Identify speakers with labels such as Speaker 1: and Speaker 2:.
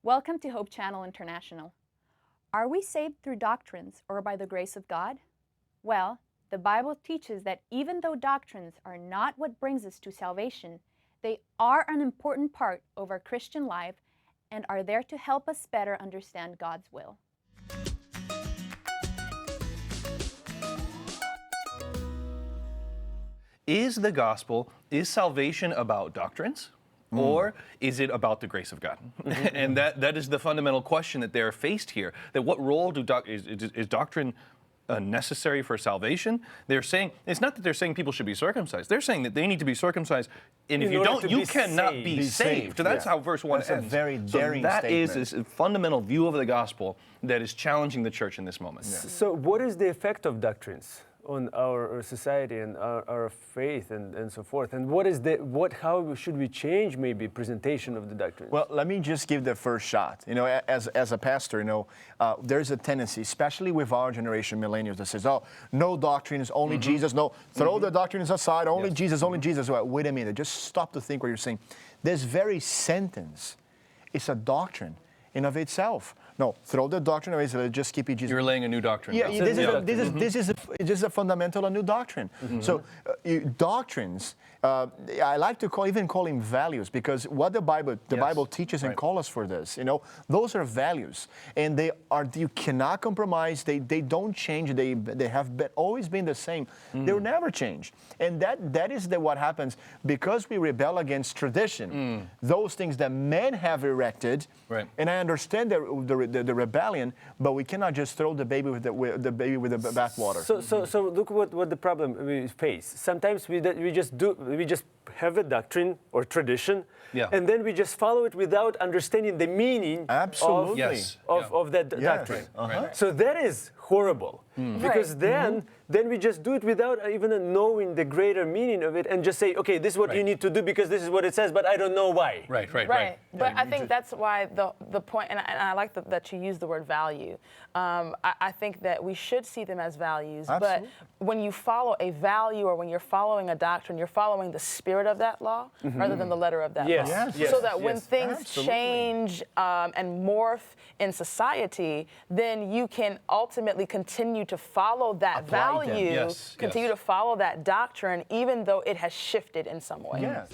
Speaker 1: Welcome to Hope Channel International. Are we saved through doctrines or by the grace of God? Well, the Bible teaches that even though doctrines are not what brings us to salvation, they are an important part of our Christian life and are there to help us better understand God's will.
Speaker 2: Is the gospel, is salvation about doctrines? Or is it about the grace of God? And that is the fundamental question that they're faced here. That what role is doctrine necessary for salvation? They're saying, it's not that they're saying people should be circumcised. They're saying that they need to be circumcised, and if you don't, you cannot be saved. So that's how verse 1 ends.
Speaker 3: That's a very daring
Speaker 2: statement. That is a fundamental view of the gospel that is challenging the church in this moment.
Speaker 4: Yeah. So what is the effect of doctrines on our society and our faith and so forth? And how should we change maybe presentation of the doctrines?
Speaker 3: Well, let me just give the first shot. You know, as a pastor, you know, there's a tendency, especially with our generation, millennials, that says, oh, no doctrines, only Jesus. No, throw the doctrines aside, only Jesus, only Jesus. Well, wait a minute, just stop to think what you're saying. This very sentence is a doctrine in of itself. No, throw the doctrine away, so just keep it Jesus.
Speaker 2: You're laying a new doctrine.
Speaker 3: Yeah, this is a fundamental, a new doctrine. So doctrines, I like to call them values, because what the Bible teaches and calls us for this, you know, those are values, and you cannot compromise. They don't change. They have always been the same. They will never change, and that is what happens because we rebel against tradition. Those things that men have erected, and I understand the rebellion, but we cannot just throw the baby with the bathwater.
Speaker 4: So look what the problem we face. Sometimes we just have a doctrine or tradition, and then we just follow it without understanding the meaning of that doctrine. So that is horrible, because then we just do it without even knowing the greater meaning of it, and just say, okay, this is what you need to do because this is what it says, but I don't know why.
Speaker 5: Right. But I think that's why the point, and I like that you use the word value. I think that we should see them as values.
Speaker 3: Absolutely.
Speaker 5: But when you follow a value or when you're following a doctrine, you're following the spirit of that law rather than the letter of that law. So that when things change and morph in society, then you can ultimately continue to follow that value, continue to follow that doctrine, even though it has shifted in some way.